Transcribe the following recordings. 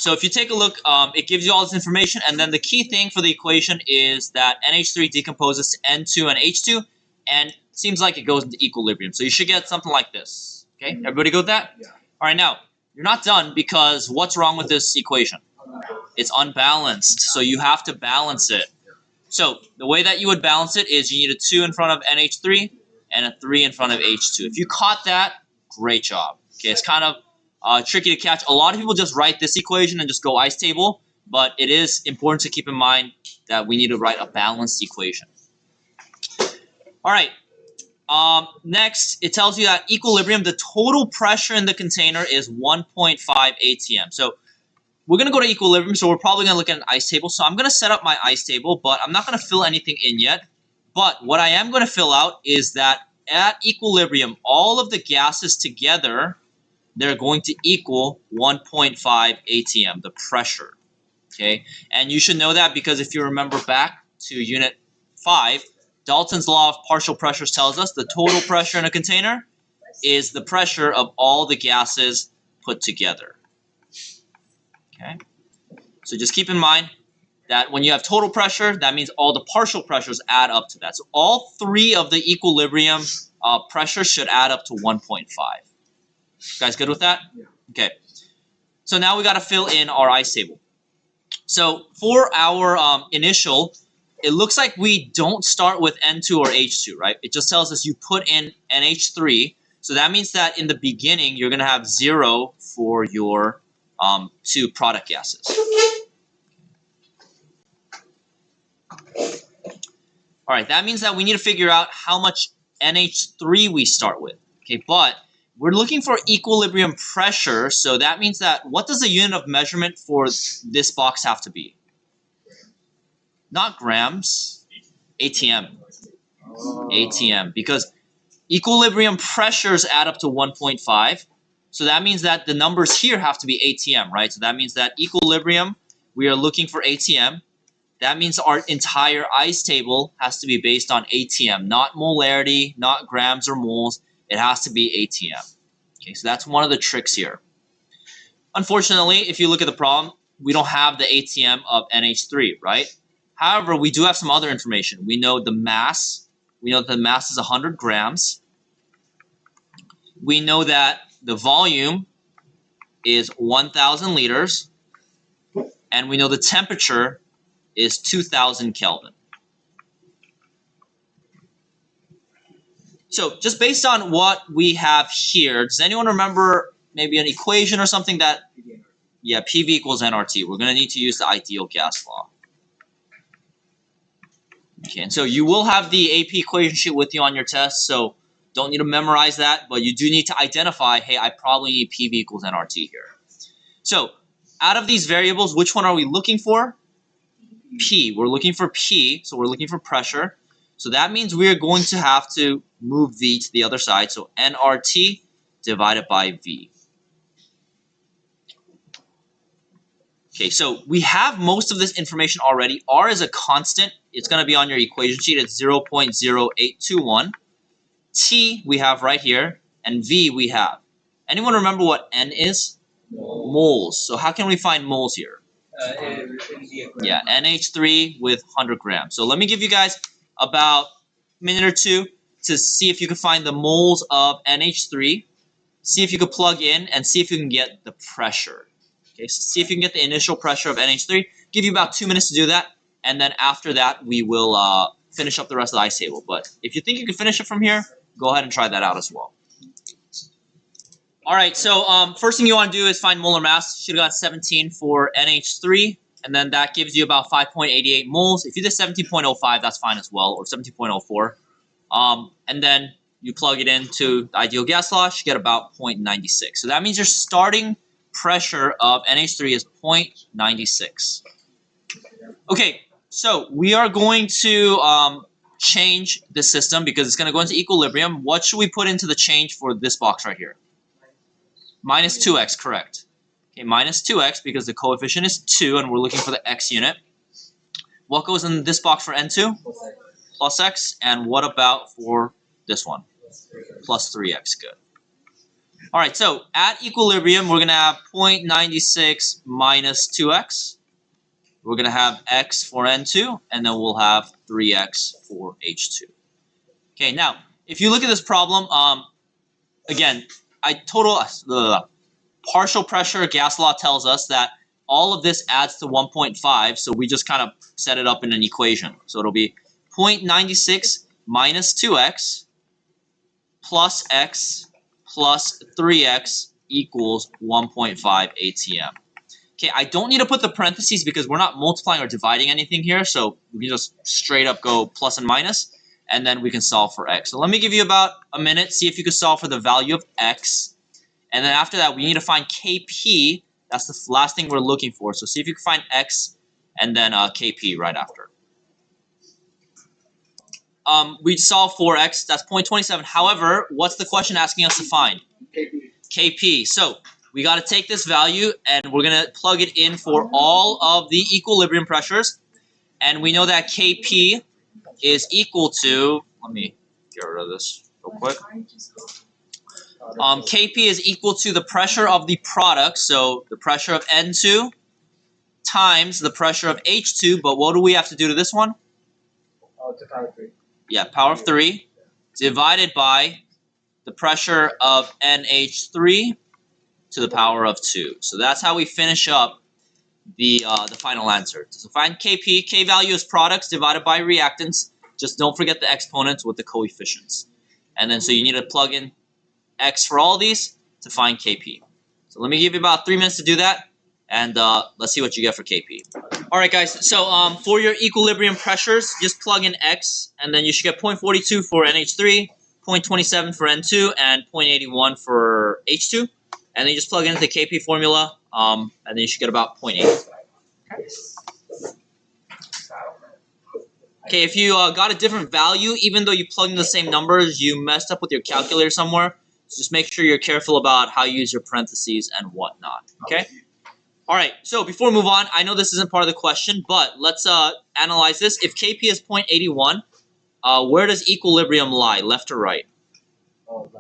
So if you take a look, it gives you all this information, and then the key thing for the equation is that NH3 decomposes to N2 and H2, and it seems like it goes into equilibrium. So you should get something like this. Okay, everybody go with that? Yeah. All right, now, you're not done because what's wrong with this equation? It's unbalanced, so you have to balance it. So the way that you would balance it is you need a 2 in front of NH3 and a 3 in front of H2. If you caught that, great job. Okay, it's kind of tricky to catch. A lot of people just write this equation and just go ice table, but it is important to keep in mind that we need to write a balanced equation. All right. Next, it tells you that equilibrium, the total pressure in the container is 1.5 atm. So we're going to go to equilibrium, so we're probably going to look at an ice table. So I'm going to set up my ice table, but I'm not going to fill anything in yet. But what I am going to fill out is that at equilibrium, all of the gases together, they're going to equal 1.5 atm, the pressure. Okay, and you should know that because if you remember back to Unit 5, Dalton's law of partial pressures tells us the total pressure in a container is the pressure of all the gases put together. Okay, so just keep in mind that when you have total pressure, that means all the partial pressures add up to that. So all three of the equilibrium pressures should add up to 1.5. You guys good with that? Yeah. Okay. So now we got to fill in our ice table. So for our initial, it looks like we don't start with N2 or H2, right? It just tells us you put in NH3. So that means that in the beginning, you're going to have 0 for your two product gases. All right, that means that we need to figure out how much NH3 we start with. Okay, but we're looking for equilibrium pressure, so that means that what does the unit of measurement for this box have to be? Not grams, ATM. ATM, because equilibrium pressures add up to 1.5. So that means that the numbers here have to be ATM, right? So that means that equilibrium, we are looking for ATM. That means our entire ice table has to be based on ATM, not molarity, not grams or moles. It has to be ATM. Okay, so that's one of the tricks here. Unfortunately, if you look at the problem, we don't have the ATM of NH3, right? However, we do have some other information. We know the mass. We know that the mass is 100 grams. We know that the volume is 1,000 liters. And we know the temperature is 2,000 Kelvin. So just based on what we have here, does anyone remember maybe an equation or something that, yeah, PV equals nRT. We're going to need to use the ideal gas law. Okay, and so you will have the AP equation sheet with you on your test, so don't need to memorize that, but you do need to identify, hey, I probably need PV equals nRT here. So out of these variables, which one are we looking for? P. We're looking for P, so we're looking for pressure. So that means we are going to have to move V to the other side. So nRT divided by V. Okay, so we have most of this information already. R is a constant. It's going to be on your equation sheet. It's 0.0821. T we have right here, and V we have. Anyone remember what N is? Moles. So how can we find moles here? Yeah, NH3 with 100 grams. So let me give you guys about a minute or two to see if you can find the moles of NH3. See if you can plug in and see if you can get the pressure. Okay, so see if you can get the initial pressure of NH3. Give you about 2 minutes to do that, and then after that we will finish up the rest of the ice table. But if you think you can finish it from here, go ahead and try that out as well. All right, so first thing you want to do is find molar mass. Should have got 17 for NH3, and then that gives you about 5.88 moles. If you did 17.05, that's fine as well, or 17.04. And then you plug it into the ideal gas law, you get about 0.96. So that means your starting pressure of NH3 is 0.96. Okay, so we are going to change the system because it's going to go into equilibrium. What should we put into the change for this box right here? Minus 2x, correct. Okay, minus 2x because the coefficient is 2 and we're looking for the x unit. What goes in this box for N2? Plus x. And what about for this one? Plus 3x, good. All right, so at equilibrium, we're going to have 0.96 minus 2x. We're going to have x for N2, and then we'll have 3x for H2. Okay, now, if you look at this problem, again, partial pressure gas law tells us that all of this adds to 1.5, so we just kind of set it up in an equation. So it'll be 0.96 minus 2x plus x plus 3x equals 1.5 ATM. Okay, I don't need to put the parentheses because we're not multiplying or dividing anything here, so we can just straight up go plus and minus, and then we can solve for x. So let me give you about a minute, see if you can solve for the value of x, and then after that we need to find Kp. That's the last thing we're looking for, so see if you can find x and then Kp right after. We solve for x, that's 0.27. However, what's the question asking us to find? Kp. So we got to take this value and we're going to plug it in for all of the equilibrium pressures. And we know that Kp is equal to, let me get rid of this real quick. Kp is equal to the pressure of the product, so the pressure of N2 times the pressure of H2, but what do we have to do to this one? To power 3. Yeah, power of 3 divided by the pressure of NH3 to the power of 2. So that's how we finish up the final answer. So find Kp. K value is products divided by reactants. Just don't forget the exponents with the coefficients. And then so you need to plug in x for all these to find Kp. So let me give you about 3 minutes to do that, and let's see what you get for Kp. All right, guys. So for your equilibrium pressures, just plug in x, and then you should get 0.42 for NH3, 0.27 for N2, and 0.81 for H2. And then you just plug in the Kp formula, and then you should get about 0.8. Okay, if you got a different value, even though you plugged in the same numbers, you messed up with your calculator somewhere. So just make sure you're careful about how you use your parentheses and whatnot. Okay? All right, so before we move on, I know this isn't part of the question, but let's analyze this. If Kp is 0.81, where does equilibrium lie, left or right? Left.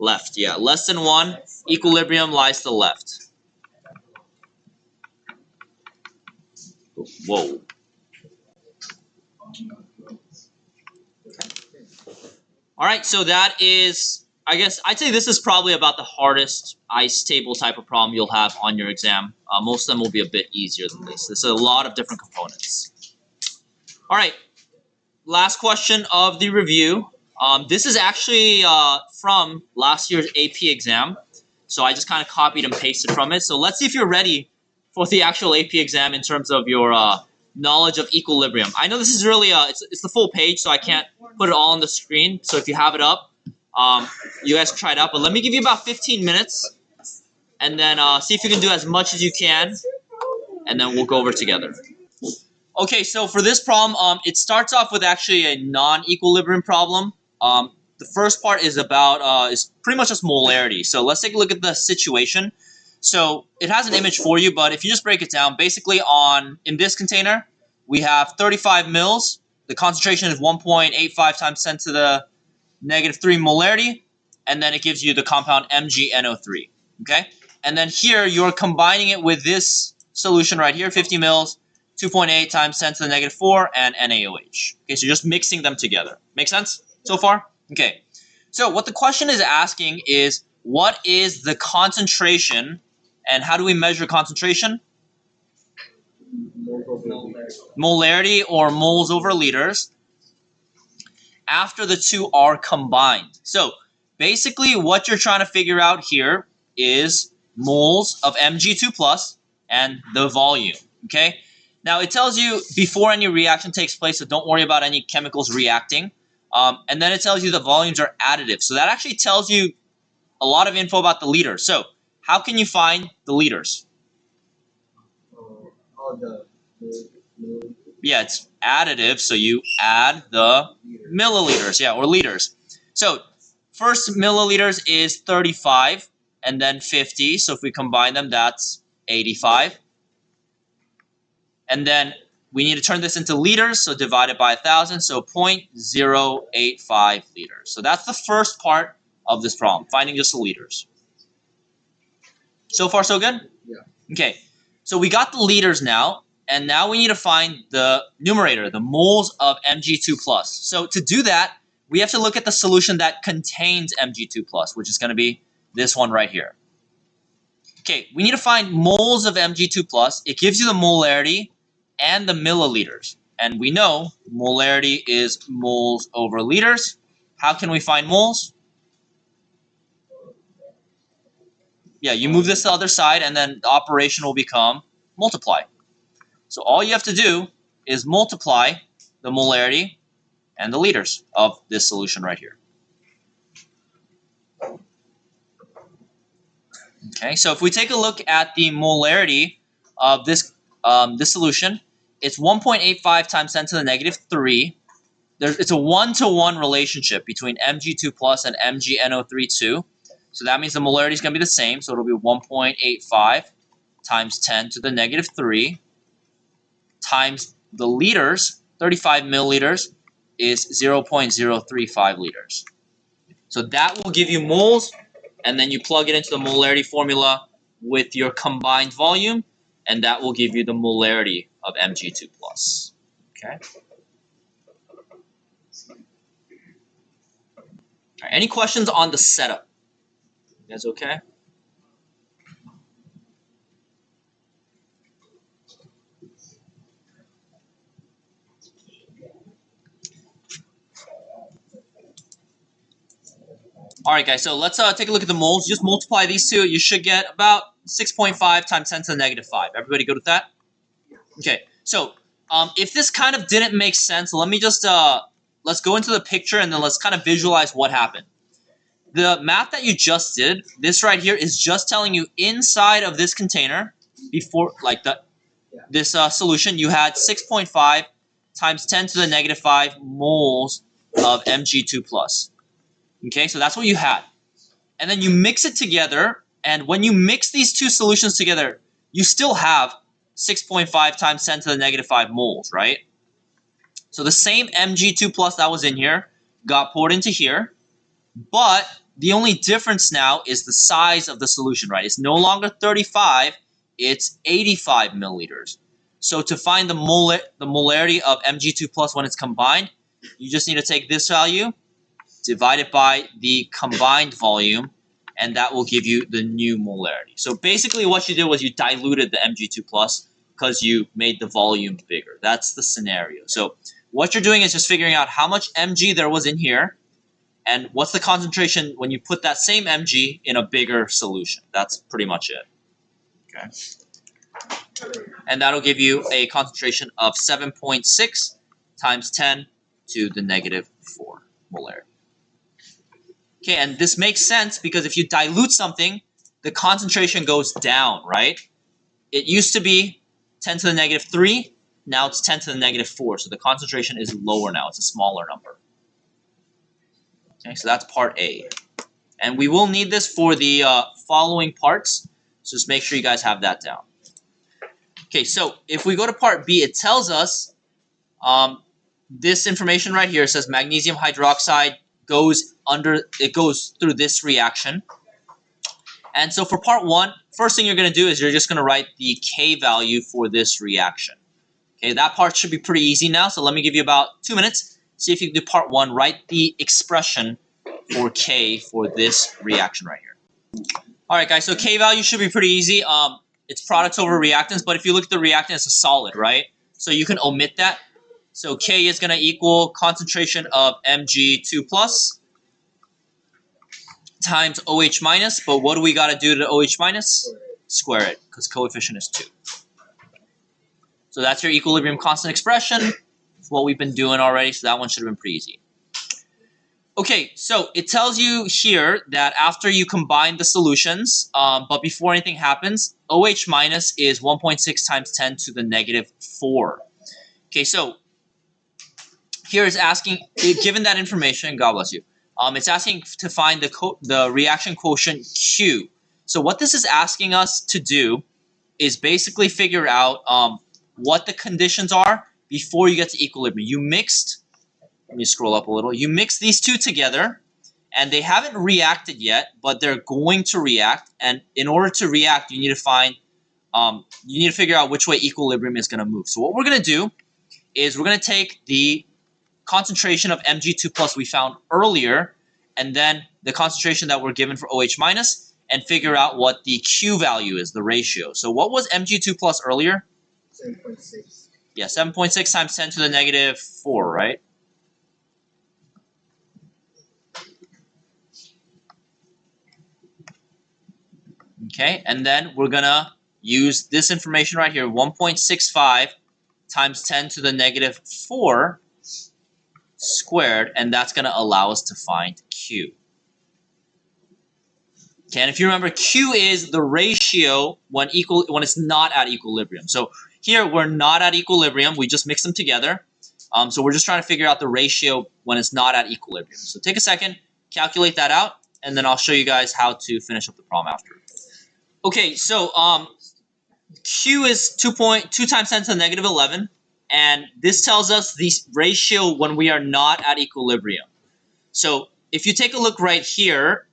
Left, yeah. Less than 1, equilibrium lies to the left. Whoa. All right, so that is, I guess, I'd say this is probably about the hardest ice table type of problem you'll have on your exam. Most of them will be a bit easier than this. There's a lot of different components. All right, last question of the review. This is actually from last year's AP exam. So I just kind of copied and pasted from it. So let's see if you're ready for the actual AP exam in terms of your knowledge of equilibrium. I know this is really, it's the full page, so I can't put it all on the screen. So if you have it up, you guys can try it out. But let me give you about 15 minutes, and then see if you can do as much as you can, and then we'll go over it together. Okay, so for this problem, it starts off with actually a non-equilibrium problem. The first part is about is pretty much just molarity. So let's take a look at the situation. So it has an image for you, but if you just break it down, basically in this container, we have 35 mils. The concentration is 1.85 times 10 to the -3 molarity, and then it gives you the compound MgNO3. Okay, and then here you're combining it with this solution right here, 50 mils, 2.8 times 10 to the -4, and NaOH. Okay, so just mixing them together. Make sense so far? Okay, so what the question is asking is, what is the concentration, and how do we measure concentration? Molarity, or moles over liters, after the two are combined. So basically what you're trying to figure out here is moles of Mg2 plus and the volume. Okay, now it tells you before any reaction takes place, so don't worry about any chemicals reacting. And then it tells you the volumes are additive. So that actually tells you a lot of info about the liters. So how can you find the liters? Yeah, it's additive, so you add the milliliters, yeah, or liters. So first milliliters is 35, and then 50. So if we combine them, that's 85. And then we need to turn this into liters, so divide it by 1,000, so 0.085 liters. So that's the first part of this problem, finding just the liters. So far, so good? Yeah. Okay, so we got the liters now, and now we need to find the numerator, the moles of Mg2+. So to do that, we have to look at the solution that contains Mg2+, which is going to be this one right here. Okay, we need to find moles of Mg2+. It gives you the molarity and the milliliters. And we know molarity is moles over liters. How can we find moles? Yeah, you move this to the other side, and then the operation will become multiply. So all you have to do is multiply the molarity and the liters of this solution right here. Okay, so if we take a look at the molarity of this solution, it's 1.85 times 10 to the negative 3. It's a 1-to-1 relationship between Mg2 plus and MgNO3 2. So that means the molarity is going to be the same. So it'll be 1.85 times 10 to the negative 3 times the liters, 35 milliliters, is 0.035 liters. So that will give you moles, and then you plug it into the molarity formula with your combined volume, and that will give you the molarity of Mg2+. Okay. All right, any questions on the setup? You guys okay? All right, guys, so let's take a look at the moles. Just multiply these two. You should get about 6.5 times 10 to the negative 5. Everybody good with that? Okay, so if this kind of didn't make sense, let me just, let's go into the picture and then let's kind of visualize what happened. The math that you just did, this right here, is just telling you inside of this container, before, like this solution, you had 6.5 times 10 to the negative 5 moles of Mg2+. Okay, so that's what you had. And then you mix it together, and when you mix these two solutions together, you still have 6.5 times 10 to the negative 5 moles, right? So the same Mg2+ that was in here got poured into here, but the only difference now is the size of the solution, right? It's no longer 35, it's 85 milliliters. So to find the molarity of Mg2+ when it's combined, you just need to take this value, divide it by the combined volume, and that will give you the new molarity. So basically what you did was you diluted the Mg2+ because you made the volume bigger. That's the scenario. So what you're doing is just figuring out how much Mg there was in here, and what's the concentration when you put that same Mg in a bigger solution. That's pretty much it. Okay. And that'll give you a concentration of 7.6 times 10 to the negative 4 molarity. Okay, and this makes sense because if you dilute something, the concentration goes down, right? It used to be 10 to the negative 3, now it's 10 to the negative 4, so the concentration is lower now, it's a smaller number. Okay, so that's part A. And we will need this for the following parts, so just make sure you guys have that down. Okay, so if we go to part B, it tells us this information right here. It says magnesium hydroxide goes through this reaction. And so for part 1, first thing you're going to do is you're just going to write the K value for this reaction. Okay, that part should be pretty easy now, so let me give you about 2 minutes. See if you can do part 1. Write the expression for K for this reaction right here. Alright guys, so K value should be pretty easy. It's products over reactants, but if you look at the reactant, it's a solid, right? So you can omit that. So K is going to equal concentration of Mg2+ times OH minus, but what do we got to do to OH minus? Square it, because coefficient is 2. So that's your equilibrium constant expression. It's what we've been doing already, so that one should have been pretty easy. Okay, so it tells you here that after you combine the solutions, but before anything happens, OH minus is 1.6 times 10 to the negative 4. Okay, so here it's asking, given that information, God bless you, it's asking to find the reaction quotient Q. So what this is asking us to do is basically figure out what the conditions are before you get to equilibrium. You mixed, let me scroll up a little, you mix these two together, and they haven't reacted yet, but they're going to react. And in order to react, you need to figure out which way equilibrium is going to move. So what we're going to do is we're going to take the concentration of Mg2 plus we found earlier, and then the concentration that we're given for OH minus, and figure out what the Q value is, the ratio. So what was Mg2 plus earlier? 7.6. Yeah, 7.6 times 10 to the negative 4, right? Okay, and then we're gonna use this information right here, 1.65 times 10 to the negative 4 squared, and that's gonna allow us to find Q. Okay, and if you remember, Q is the ratio when it's not at equilibrium. So here we're not at equilibrium, we just mix them together. So we're just trying to figure out the ratio when it's not at equilibrium. So take a second, calculate that out, and then I'll show you guys how to finish up the problem after. Okay, so Q is 2 times 10 to the negative 11, and this tells us the ratio when we are not at equilibrium. So if you take a look right here,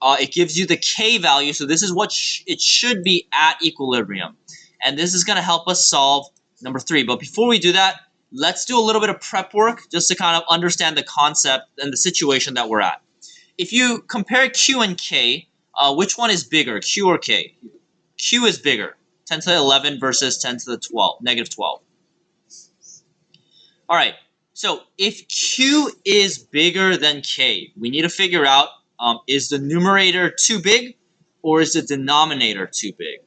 it gives you the K value, so this is what it should be at equilibrium. And this is going to help us solve number 3. But before we do that, let's do a little bit of prep work just to kind of understand the concept and the situation that we're at. If you compare Q and K, which one is bigger, Q or K? Q is bigger, 10 to the 11 versus 10 to the 12, negative 12. All right, so if Q is bigger than K, we need to figure out, is the numerator too big or is the denominator too big?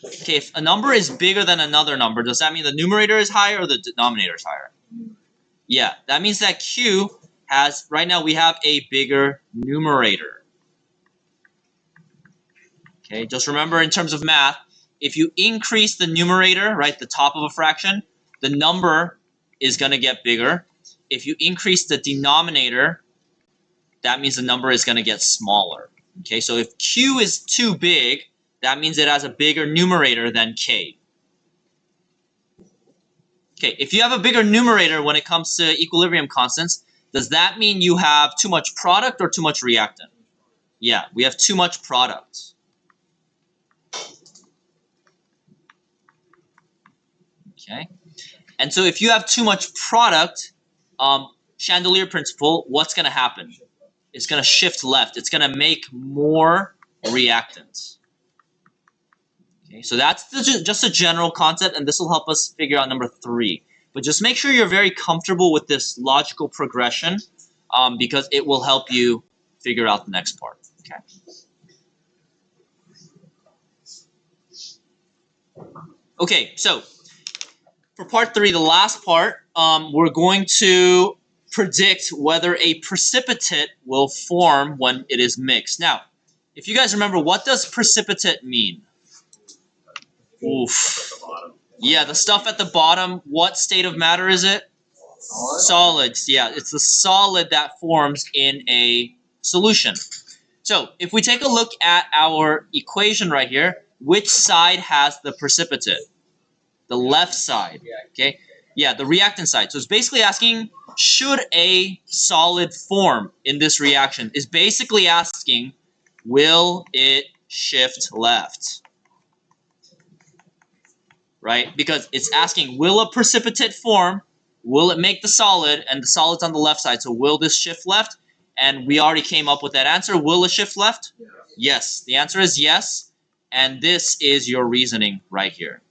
Okay, if a number is bigger than another number, does that mean the numerator is higher or the denominator is higher? Yeah, that means that Q has, right now we have a bigger numerator. Okay, just remember in terms of math, if you increase the numerator, right, the top of a fraction, the number is going to get bigger. If you increase the denominator, that means the number is going to get smaller. Okay, so if Q is too big, that means it has a bigger numerator than K. Okay, if you have a bigger numerator when it comes to equilibrium constants, does that mean you have too much product or too much reactant? Yeah, we have too much product. Okay, and so if you have too much product, chandelier principle, what's going to happen? It's going to shift left. It's going to make more reactants. Okay, so that's just a general concept, and this will help us figure out number 3. But just make sure you're very comfortable with this logical progression, because it will help you figure out the next part. Okay. Okay, so for part 3, the last part, we're going to predict whether a precipitate will form when it is mixed. Now, if you guys remember, what does precipitate mean? Oof. Yeah, the stuff at the bottom, what state of matter is it? Solids. Yeah, it's the solid that forms in a solution. So, if we take a look at our equation right here, which side has the precipitate? The left side. Okay? Yeah, the reactant side. So it's basically asking, should a solid form in this reaction? Is basically asking, will it shift left? Right? Because it's asking, will a precipitate form? Will it make the solid? And the solid's on the left side. So will this shift left? And we already came up with that answer. Will it shift left? Yes. The answer is yes. And this is your reasoning right here.